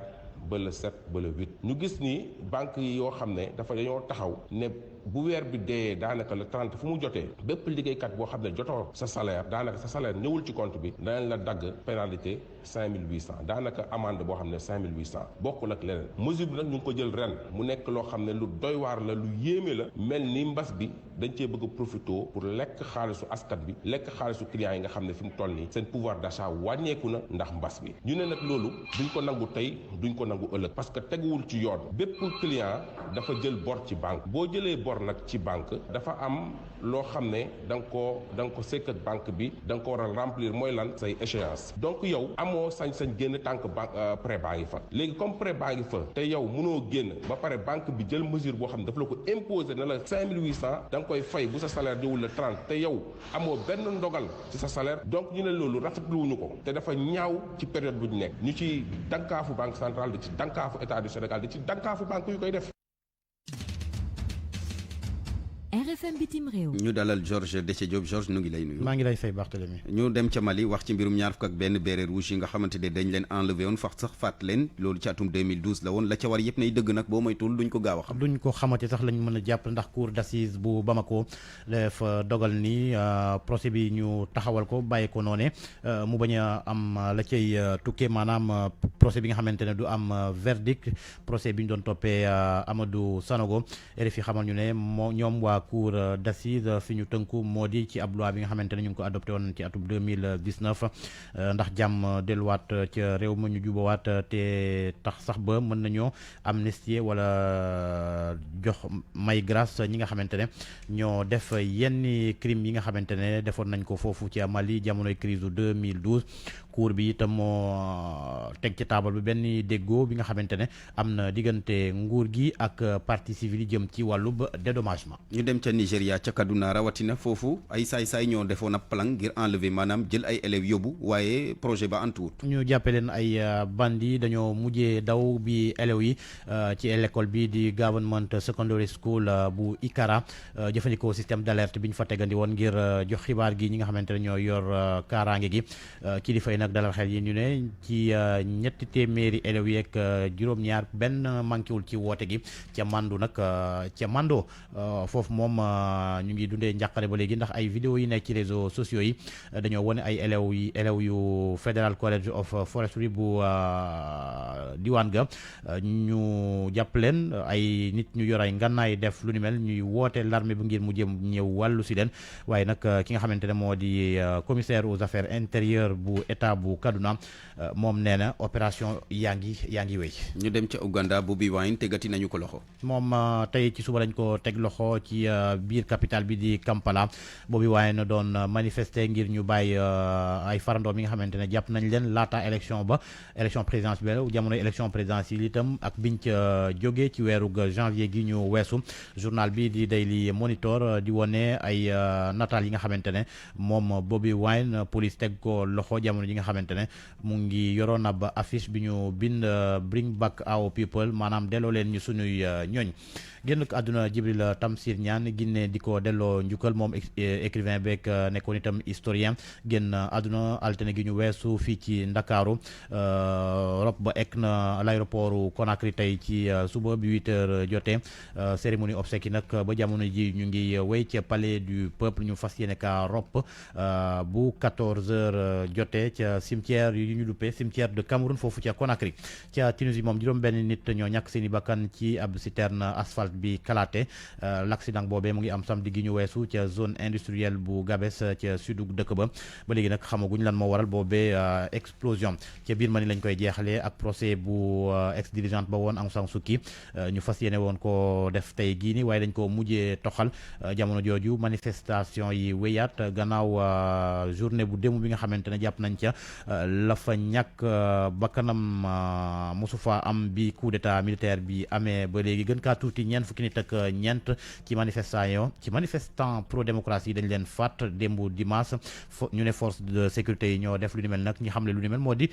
ba le 7 ba le 8 ñu gis ni banque yi yoo xam ne dañoo taxaw ne bu weer bi dee daanaka le 30 fu mu jotee bépp liggéeykat boo xam ne jotoo sa salaire daanaka sa salaire ñëwul ci compte bi danañ la dagg pénalité 5800 daanaka amende boo xam ne 5800 bokkul ak leneen mesure bi nag ñu ngi ko jël ren mu nekk loo xam ne lu doy waar la lu yéeme la mel ni mbas bi dañ cee bëgg a profité pour lekk xaalisu askan bi lekk xaalisu clients yi nga xam ne fi mu toll nii seen pouvoir d'achat wàññeeku na ndax mbas bi ñu ne nag loolu duñ ko nangu tey duñ ko nangu ëllëg parce que teguwul ci yoon bépp client dafa jël bor ci banque boo jëlee bor nag ci banque dafa am loo xam ne da nga ko sekk ak banque bi da nga ko war a remplir mooy lan say échéance donc yow amoo sañ-sañ génn tànk prêt baa ngi fa léegi comme prêt baa ngi fa te yow mënoo génn ba pare banque bi jël mesure boo xam ne dafa la ko imposer na la 5800 da nga koy fay bu sa salaire ñëwul le 30 te yow amoo benn ndogal ci sa salaire donc ñu ne loolu rafetluwuñu ko te dafa ñaaw ci période bu ñu nekk ñu ci dankaafu banque centrale di ci dankaafu état du Sénégal di ci dankaafu banque yu koy def. RFM bitim réew. ñu dalal Georges Déthié Diop Georges nu ngi lay nuyu. maa ngi lay fay Barthélémy. ñu dem ca Mali wax ci mbirum ñaar fukk ak benn béret rouge yi nga xamante ne dañ leen enlevé woon sax faat leen loolu ci atum 2012 la woon la ca war yëpp nay dëgg nag boo moytuwul duñ ko gaaw a xam. duñ ko xamante sax lañ mën a jàpp ndax cour d'assises bu Bamako dafa dogal ni procès bi ñu taxawal ko bàyyi ko noone mu bañ a am la cay tukkee maanaam procès bi nga xamante ne du am verdict procès bi ñu doon toppee Amadou Sanogo RFI xamal ñu ne ñoom waa cour d'assises fi ñu tënku moo di ci ab loi bi nga xamante ne ñu ngi ko adopté woon ci atum 2019 ndax jàmm delluwaat ca réew ma ñu jubawaat te tax sax ba mën nañoo amnistie wala jox may grâce ñi nga xamante ne ñoo def yenn crime yi nga xamante ne defoon nañ ko foofu ci Mali jamonoy crise 2012 cour bi itam moo teg ci taabal bi benn déggoo bi nga xamante ne am na diggante nguur gi ak partie civile yi jëm ci wàllub dédommagement. ñu dem ca Nigéria ca Kaduna rawatina foofu ay saay-saay ñoo defoon ab plan ngir enlever maanaam jël ay élèves yóbbu waaye projet ba antuwut. ñu jàppe leen ay bandi dañoo mujjee daw bi élèves yi ci l'école bi di Government Secondary School bu Ikara jëfandikoo système d'alerte bi ñu fa tegandi woon ngir jox xibaar gi ñi nga xamante ne ñoo yor kaaraange gi kilifa yi nag dalal xel yi ñu ne ci ñetti téeméeri élèves yeeg juróom-ñaar benn manquéwul ci woote gi ca Mandu nag ca Mando foofu moom ñu ngi dundee njàqare ba léegi ndax ay vidéo yi nekk ci réseaux sociaux yi dañoo wone ay élèves yu Federal College of Forestry bu diwaan ga ñu jàpp leen ay nit ñu yor ay ngànnaay def lu ni mel ñuy woote l'armée bu ngir mu jëm ñëw wàllu si leen waaye nag ki nga xamante ne moo di commissaire aux affaires intérieures bu état bu Kaduna moom nee na opération yaa ngi wéy. ñu dem ca Uganda Bobi Wine tegati nañu ko loxo. moom tey ci suba lañ ko teg loxo ci biir capitale bi di Kampala Bobi Wine doon manifester ngir ñu bàyyi ay farandoo mi nga xamante ne jàpp nañ leen laata élection présidentielle jamonoy élection présidentielle itam ak biñ ca jógee ci weeru janvier gi ñu weesu journal bi di Daily Monitor di wone ay nataal yi nga xamante ne moom Bobi Wine police teg ko loxo jamono ji nga xamante ne mu ngi yoroon ab affiche bi ñu bind bring back our people maanaam delloo leen ñu sunuy ñooñ génn ko àdduna Jibril Tamsir Niane Guinée di ko delloo njukkal moom écrivain beeg nekkoon itam historien génn àdduna altine gi ñu weesu fii ci Ndakaaru rob ba ek na l'aéroport Conakry tey ci suba bi 8h jotee cérémonie obsèques yi nag ba jamono ji ñu ngi wéy ca palais du peuple ñu fas yéene ka rob bu 14h jotee ca cimetière yu ñu duppee cimetière de Cameroun foofu ca Conakry ca Tunisie moom juróom benn nit ñoo ñàkk seeni bakkan ci ab citerne asphalte bi kalaate l'accident boobee mu ngi am samedi gi ñu weesu ca zone industrielle bu Gabes ca sudu dëkk ba léegi nag xamaguñ lan moo waral boobee explosion ca biir Mali lañ koy jeexalee ak procès bu ex dirigeante ba woon Aung San Suu Kyi ñu fas yéene woon ko def tey gii nii waaye dañ ko mujjee toxal jamono jooju manifestation yi wéyaat gannaaw journée bu démb bi nga xamante ne jàpp nañ ca la fa ñàkk bakkanam mosu fa am bi coup d'état militaire bi amee ba léegi gën kaa tuuti ñeent fukki nit ak ñeent ci manifestant pro démocratie dañ leen faat démb dimanche ñu ne force de sécurité yi ñoo def lu ni mel nag ñi xam ne lu ni mel moo di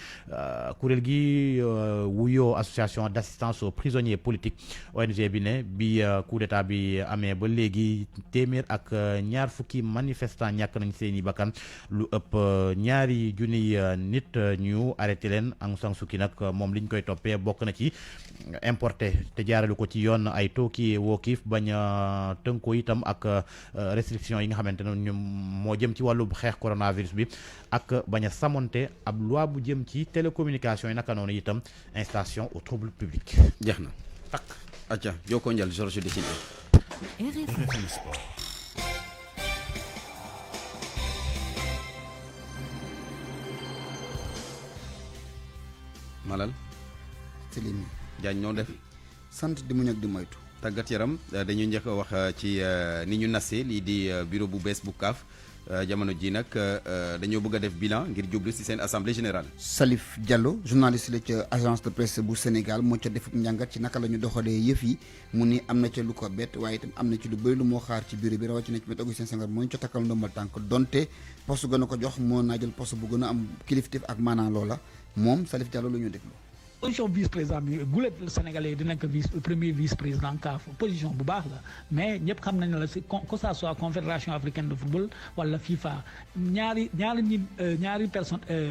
kuréel gi wuyoo association d'assistance aux prisonniers politiques ONG bi ne bi coup d'état bi amee ba léegi téeméer ak ñaar fukki manifestant ñàkk nañ seeni bakkan lu ëpp ñaari junniy nit ñu arrêté leen Aung San Suu Kyi nag moom liñ koy toppee bokk na ci importé te jaarale ko ci yoon ay tooki wookiif bañ a tënkoo itam ak restriction yi nga xamante ne ñoom moo jëm ci wàllu xeex coronavirus bi ak bañ a samonte ab loi bu jëm ci télécommunication yi naka noonu itam incitation au trouble public. jeex na takk acca Joko Njal Georges Déthié. RFM Sport. Malal. Céline Diagne ñoo def. sant di muñ ak di moytu. tàggat yaram dañu njëkk a wax ci ni ñu nasee lii di bureau bu bees bu CAF jamono ji nag dañoo bëgg a def bilan ngir jublu ci seen assemblée générale. Salif Diallo journaliste la ca agence de presse bu Sénégal moo ca def njàngat ci naka la ñu doxalee yëf yi mu ni am na ca lu ko bett waaye itam am na ci lu bëri lu moo xaar ci bureau bi rawatina ci Augustin Senghor moo ñu ca takkal ndombal tànk donte poste gën a ko jox moo naa jël poste bu gën a am kilifteef ak maanaa loola moom Salif Diallo la ñu déglu. position vice-président bi gulet sénégalais yi dinañ ko premier vice-président CAF position bu baax la mais ñëpp xam nañ la si que ça soit confédération africaine de football wala FIFA ñaari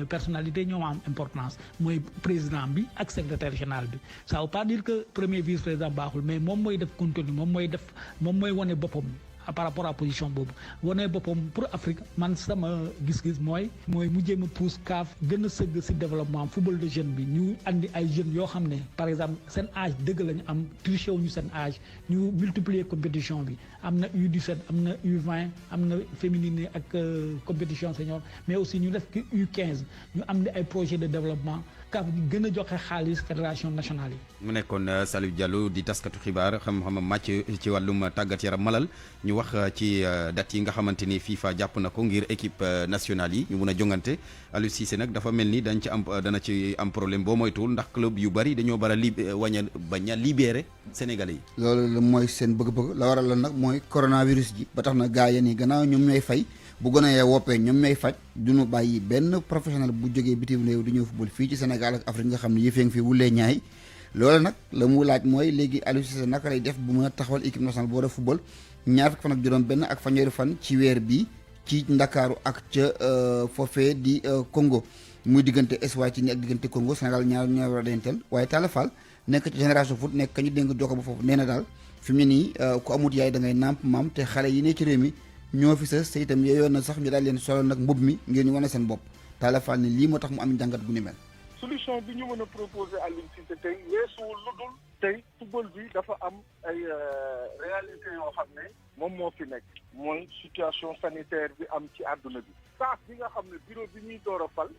personnalité ñoo am importance mooy président bi ak secrétaire général bi ça veut pas dire que premier vice-président baaxul mais moom mooy def contenu moom mooy wane boppam par rapport à position boobu wane boppam pour Afrique man sama gis-gis mooy mu jéem a pousse CAF gën a sëgg si développement football de jeune bi ñu andi ay jeunes yoo xam ne par exemple seen âge dëgg lañu am triché wuñu seen âge ñu multiplier compétition bi am na U17 am na U20 am na féminine ak compétition senior mais aussi ñu def ki U15 ñu am ay projet de développement CAF gën a joxe xaalis fédération nationale yi. mu nekkoon Salif Diallo di taskatu xibaar xam-xam màcc ci wàllum tàggat yaram Malal ñu wax ci date yi nga xamante ni FIFA jàpp na ko ngir équipe nationale yi ñu mun a jongante Aliou Cissé nag dafa mel ni dana ci am problème boo moytuwul ndax club yu bari dañoo bara bañ a libéré Sénégalais yi. loolu mooy seen bëgg-bëgg la waral la nag mooy coronavirus ji ba tax na gaa yi nii gannaaw ñoom ñooy fay. bu gën a yee woppee ñoom ñooy faj duñu bàyyi benn professionnel bu jógee bitim réew di ñëw football fii ci Sénégal ak Afrique nga xam ne yëfee ngi fi wulee ñaay loolu nag la mu laaj mooy léegi Aliou Cissé naka lay def bu mën a taxawal équipe nationale bu war a football ñaar fukki fan ak juróom benn ak fanweeri fan ci weer bi ci Ndakaaru ak ca foofee di Congo muy diggante Eswatini ak diggante Congo Sénégal ñaar ñoo war a denteel waaye Talla Fall nekk ci génération foot nekk kañu dénk jokko ba foofu nee na daal fi mu ne nii ku amut yaay da ngay nàmp maam te xale yi ne ci réew mi ñoo fi sës te itam yooyoon na sax ñu daal leen solo nag mbub mi ngir ñu wane seen bopp Talla Fall ne lii moo tax mu am njàngat gu ni mel. solution bi ñu mën a proposer Aliou Cissé tey weesuwul lu dul tey football bi dafa am ay réalité yoo xam ne moom moo fi nekk mooy situation sanitaire bi am ci àdduna bi saaf bi nga xam ne bureau bi ñuy door a fal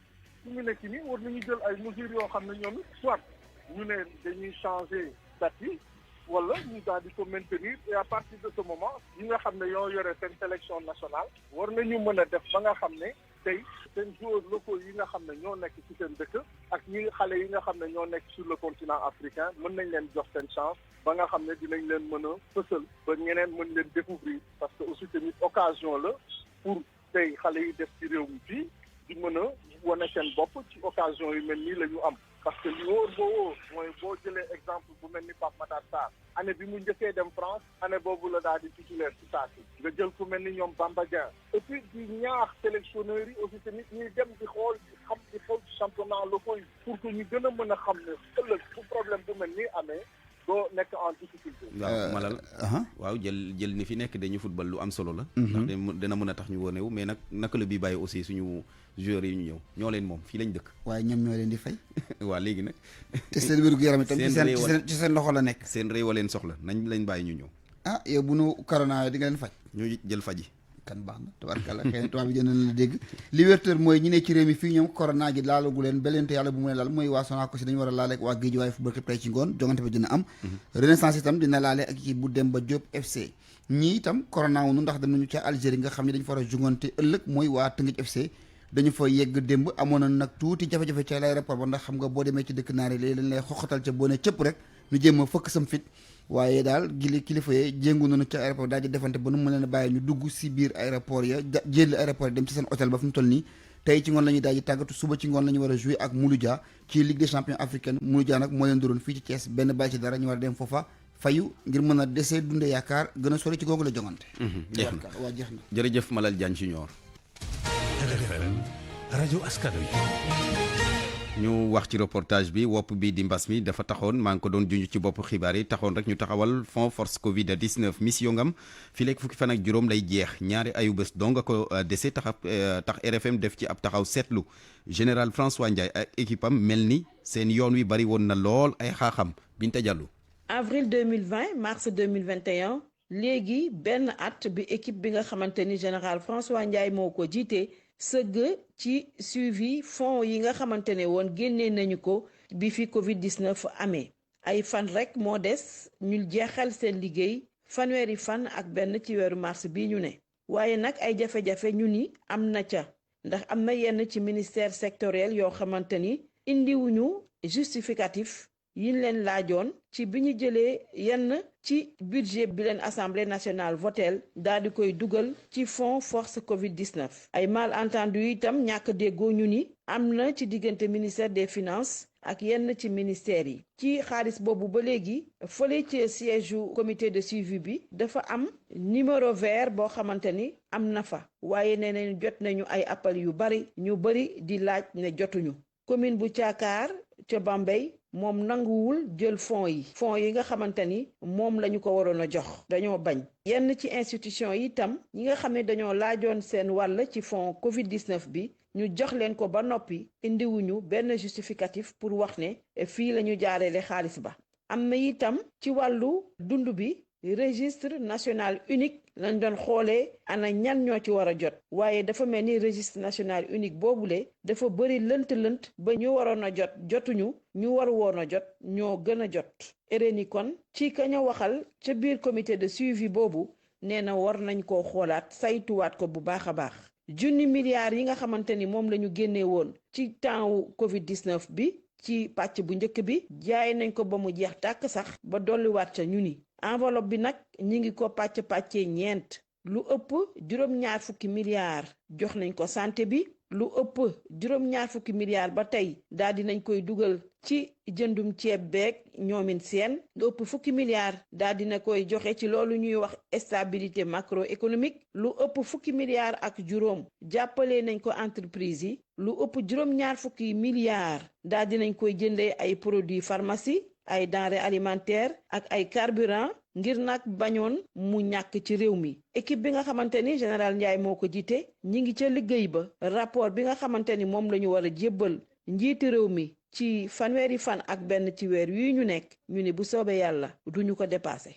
su ñu nekk nii war nañu jël ay mesures yoo xam ne ñoom soit ñu ne dañuy changer date yi wala ñu daal di ko maintenir et à partir de ce moment yi nga xam ne yoo yore seen sélection nationale war nañu mën a def ba nga xam ne tey seen joueurs locaux yi nga xam ne ñoo nekk ci seen dëkk ak ñi xale yi nga xam ne ñoo nekk sur le continent africain mën nañ leen jox seen chance ba nga xam ne dinañ leen mën a fësal ba ñeneen mën leen découvrir parce que aussi tamit occasion la pour tey xale yi def ci réew mi fii di mën a wane seen bopp ci occasion yu mel nii la ñu am parce que li wóor boo wóor mooy boo jëlee exemple bu mel ni Pape Matar Sarr année bi mu njëkkee dem France année boobu la daal di titulaire ci saa si nga jël ku mel ni ñoom Bamba Dieng et puis di ñaax sélectionneurs yi aussi tamit ñuy dem di xool di xam di xew ci championnat locaux yi pour que ñu gën a mën a xam ne ëllëg bu problème bu mel nii amee doo nekk en difficulté. waaw Malal waaw jël ni fi nekk dañu football lu am solo la. ndax dina mën a tax ñu wonewu mais nag naka la bi bàyyi aussi suñu joueurs yi ñu ñëw ñoo leen moom fii lañ dëkk. waaye ñoom ñoo leen di fay. waaw léegi nag. te seen wér-gu-yaram itam ci seen loxo la nekk. seen réew leen soxla nañ lañ bàyyi ñu ñëw. ah yow bu nu corona di nga leen faj. ñu jël faji kan baax na tabarkalla xëy na tubaab bi jënd na la dégg li wérteur mooy ñi ne ci réew mi fii ñoom corona gi laalagu leen belente yàlla bu mu leen laal mooy waa Sonacos si dañu war a laale ak waa Guédiawaye football club tey ci ngoon jongante bi dina am Renaissance itam dina laale ak ci bu Demba Diop FC ñii itam corona wunu ndax dem nañu ca Algérie nga xam ne dañu fa war a jongante ëllëg mooy waa Tëngéej FC dañu fa yegg démb amoon na nag tuuti jafe-jafe ca l'aéroport ba ndax xam nga boo demee ci dëkk naar yi léegi dañ lay xoxatal ca boo ne cëpp rek ñu jéem a fëkk sam fit waaye daal kilifa yee jéngu nañu ca aéroport daal di defante ba nu mu leen a bàyyi ñu dugg si biir aéroport ya jël aéroport yi dem ci seen hôtel ba fu mu toll nii tey ci ngoon la ñuy daal di tàggatu suba ci ngoon la ñu war a jouer ak Mouloudia ci Ligue des champions africaine Mouloudia nag moo leen doroon fii ci Thiès benn bàyyi ci dara ñu war a dem foofa fayu ngir mën a desee dunde yaakaar gën a sori ci googu la jongante jeex na waa jeex na jërëjëf Malal Diagne Junior RFM rajo askan wi. ñu wax ci reportage bi wopp bi di mbas mi dafa taxoon maa ngi ko doon junj ci bopp xibaar yi taxoon rek ñu taxawal fond force Covid 19 mission ngam fii léegi fukki fan ak juróom lay jeex ñaari ayu bés dong nga ko dese tax RFM def ci ab taxaw seetlu général François Ndiaye ak équipe am mel ni seen yoon wi bari woon na lool ay xaaxam Binta Diallo. avril 2020 mars 2021 léegi benn at bi équipe bi nga xamante ni général François Ndiaye moo ko jiite. sëgg ci suivi fonds yi nga xamante ne woon génnee nañu ko bi fi Covid 19 amee ay fan rek moo des ñu jeexal seen liggéey fanweeri fan ak benn ci weeru mars bi ñu ne waaye nag ay jafe-jafe ñu ni am na ca ndax am na yenn ci ministère sectoriel yoo xamante ni indiwuñu justificatif yiñ leen laajoon ci bi ñu jëlee yenn ci budget bi leen assemblée nationale votel daal di koy dugal ci fonds force Covid 19 ay malentendu itam ñàkk déggoo ñu ni am na ci diggante ministère des finances ak yenn ci ministères yi ci xaalis boobu ba léegi fële ci siège u comité de suivi bi dafa am numéro vert boo xamante ni am na fa waaye nee nañu jot nañu ay appel yu bari ñu bari di laaj ne jotuñu commune bu Thiakar ca Bambey moom nanguwul jël fonds yi nga xamante ni moom la ñu ko waroon a jox dañoo bañ yenn ci institution yi itam ñi nga xam ne dañoo laajoon seen wàll ci fonds Covid 19 bi ñu jox leen ko ba noppi indiwuñu benn justificatif pour wax ne fii la ñu jaareele xaalis ba am na itam ci wàllu dund bi registre national unique lañ doon xoolee ana ñan ñoo ci war a jot waaye dafa mel ni registre national unique boobule dafa bëri lënt-lënt ba ñu waroon a jot jotuñu ñu war woon a jot ñoo gën a jot RNI kon ci kañ a waxal ca biir comité de suivi boobu nee na war nañ koo xoolaat saytuwaat ko bu baax a baax junni milliards yi nga xamante ni moom la ñu génnee woon ci temps wu Covid 19 bi ci pàcc bu njëkk bi jaay nañ ko ba mu jeex tàkk sax ba dolliwaat ca ñu ni enveloppe bi nag ñi ngi ko pàccee ñeent lu ëpp juróom-ñaar fukki milliards jox nañ ko santé bi lu ëpp juróom-ñaar fukki milliards ba tey daal di nañ koy dugal ci jëndum ceeb beeg ñoomin seen lu ëpp fukki milliards daal dina koy joxe ci loolu ñuy wax stabilité macroéconomique lu ëpp fukki milliards ak juróom jàppale nañ ko entreprise yi lu ëpp juróom-ñaar fukki milliards daal dinañ koy jëndee ay produits pharmacie ay denrées alimentaires ak ay carburant ngir nag bañoon mu ñàkk ci réew mi équipe bi nga xamante ni général Ndiaye moo ko jiite ñi ngi ca liggéey ba rapport bi nga xamante ni moom la ñu war a jébbal njiiti réew mi ci fanweeri fan ak benn ci weer yi ñu nekk ñu ne bu soobee yàlla duñu ko dépassé.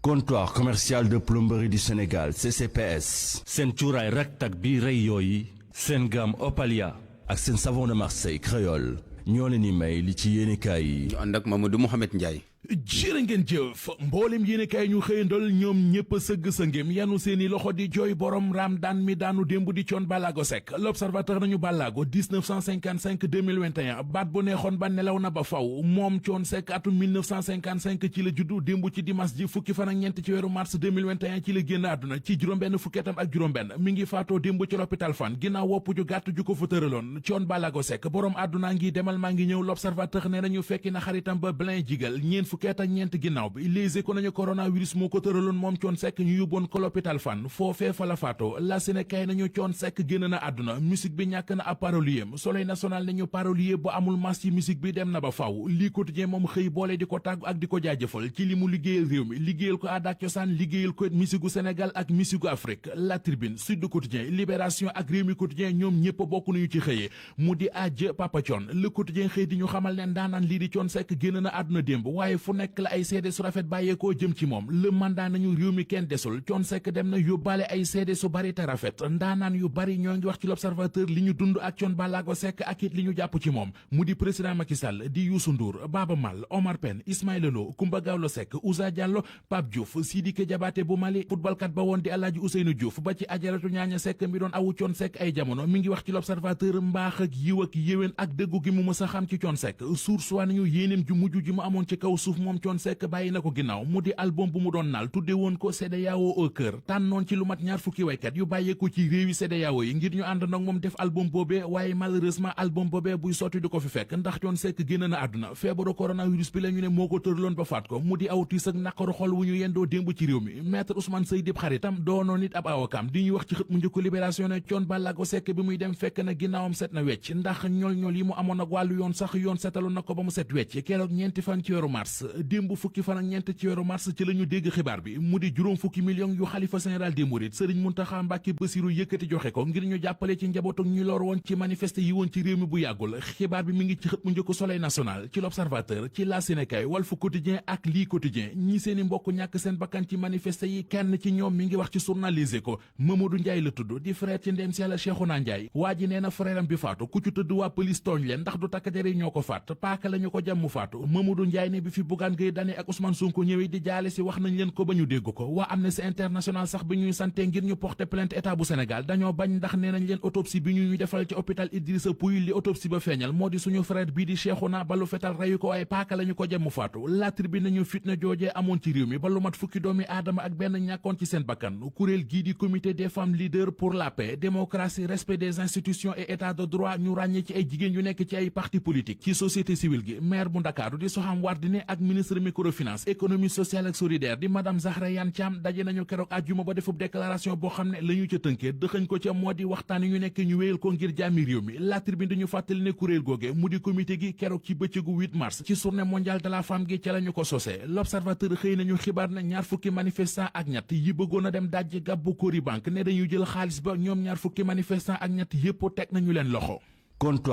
Comptoir commercial de plomberie du Sénégal CCPS. seen cuuraay raktak bi rey yooyu seen gamme Opalia ak seen savon de Marseille créole ñoo leen di may li ci yéenekaay yi. ñu ànd ak Mamadou Mouhamed Ndiaye. jërë ngeen jëf mboolem yéenekaay ñu xëyandol ñoom ñëpp sëgg sa ngém yanu seeni loxo di jooy borom raam daan mi daanu démb di coon Ballago Seck l'observateur nañu Ballago 1955 2021 baat bu neexoon ba nelaw na ba faw moom coon Seck atum 1955 ci la juddu démb ci dimanche ji fukki fan ak ñeent ci weeru mars 2021 ci la génn àdduna ci juróom-benn fukkeetam ak juróom-benn mi ngi faatoo démb ci l'hôpital Fann ginnaaw wopp ju gàtt ju ko fa tëraloon coon Ballago Seck borom àdduna ngi demal maa ngi ñëw l'observateur ne nañu fekki na xaritam ba Blain jigal fukkeet ak ñeent ginnaaw bi Les Échos nañu coronavirus moo ko tëraloon moom Thione Seck ñu yóbboon ko l'hôpital Fann foofee fa la faatoo la Sénégal nañu Thione Seck génn na àdduna musique bi ñàkk na ab parolier Soleil national nañu parolier bu amul mas ci musique bi dem na ba faw lii quotidien moom xëy boole di ko tàggu ak di ko jaajëfal ci li mu liggéeyal réew mi liggéeyal ko aada ak cosaan liggéeyal ko musique gu Sénégal ak musique gu Afrique La Tribune Sud Quotidien Libération ak Rewmi Quotidien ñoom ñëpp bokk nañu ci xëyee mu di ajj Papa Thione Le Quotidien xëy di ñu xamal ne ndaanaan lii di Thione Seck génn na àdduna démb waaye fu nekk la ay seede su rafet bàyyeekoo jëm ci moom le mandat nañu réew mi kenn desul Thione Seck dem na yóbbaale ay seede su bari te rafet ndaanaan yu bari ñoo ngi wax ci l'Observateur li ñu dund ak Thione Ballago Seck ak it li ñu jàpp ci moom mu di président Macky Sall di Youssou Ndour Baba Mal Omar Pène Ismaïla Lo Coumba Gawlo Seck Ousa Diallo Pape Diouf Sidiki Diabaté bu Mali footballkat ba woon di Alaaji Ousseynou Diouf ba ci Ajaratu Ñaaña Seck mi doon awu Thione Seck ay jamono mi ngi wax ci l'Observateur mbaax ak yiw ak yéwén ak dëggu gi mu mës a xam ci Thione Seck source waa nañu yéeneem ju mujj ji mu amoon ci kaw suuf moom Thione Seck bàyyi na ko ginnaaw mu di album bu mu doon naal tudde woon ko CEDEAO au cœur tànnoon ci lu mat ñaar fukki waykat yu bàyyeeko ci réewi CEDEAO yi ngir ñu ànd nag moom def album boobee waaye malheureusement album boobee buy sotti du ko fi fekk ndax Thione Seck génn na àdduna feebaru coronavirus bi la ñu ne moo ko tërloon ba faat ko mu di aw tiis ak naqaru xol wu ñu yendoo démb ci réew mi maître Ousmane Seye dib xaritam doonoon nit ab awakam di ñuy wax ci xët mu njëkk Libération ne Thione Ballago Seck bi muy dem fekk na ginnaawam set na wecc ndax ñool yi mu amoon ak wàllu yoon sax yoon setaloon na ko ba mu set wecc keroog ñeenti fan ci weeru mars démb fukki fan ak ñeent ci weeru mars ci la ñu dégg xibaar bi mu di juróom fukki millions yu xalifa général des mourides Serigne Mountakha Mbacké Bassirou yëkkati joxe ko ngir ñu jàppale ci njabootu ñu lor woon ci manifester yi woon ci réew mi bu yàggul xibaar bi mi ngi ci xët mu njëkk Soleil national ci l'Observateur ci La Sénégal Walf Quotidien ak lii Quotidien ñii seeni mbokk ñàkk seen bakkan ci manifester yi kenn ci ñoom mi ngi wax ci journal Les Échos Mamadou Ndiaye la tudd di frère ci ndem si Yàlla Cheikhouna Ndiaye waa ji nee na frère am bi faatu ku ci tëdd waa police tooñ leen ndax du takk der yi ñoo ko faat paaka la ñu ko jàmm faatu Mamadou Ndiaye ne bi fi Bougane Gueye Dany ak Ousmane Sonko ñëwee di jaale si wax nañ leen ko ba ñu dégg ko waa Amnesty International sax bi ñuy sante ngir ñu porter plainte état bu Sénégal dañoo bañ ndax nee nañ leen autopsie bi ñuy defal ci hôpital Idrissa Pouye li autopsie ba feeñal moo di suñu frère bii di Cheikhouna balu fetal reyu ko waaye paaka la ñu ko jàmm faatu La Tribune nañu fitna joojee amoon ci réew mi ba lu mat fukki doomi aadama ak benn ñàkkoon ci seen bakkan kuréel gii di comité des femmes leaders pour la paix démocratie respect des institutions et état de droit ñu ràññee ci ay jigéen yu nekk ci ay parti politique ci société civile gi maire bu Ndakaaru di Soham Wardini ak ministre microfinance économie sociale ak solidaire di madame Zahra Iyane Thiam daje nañu keroog àjjuma ba defub déclaration boo xam ne la ñu ca tënkee dëxañ ko ca moo di waxtaan ñu nekk ñu wéyal ko ngir jàmmi réew mi La Tribune dañu fàttali ne kuréel googe mu di comité gi keroog ci bëccëgu 8 mars ci journée mondiale de la femme gi ca la ñu ko sosee L'Observateur xëy nañu xibaar ne ñaar fukki manifestant ak ñett yi bëggoon a dem dajji gàbbu Cori Bank ne dañuy jël xaalis ba ñoom ñaar fukki manifestant ak ñett yépp teg nañu leen loxo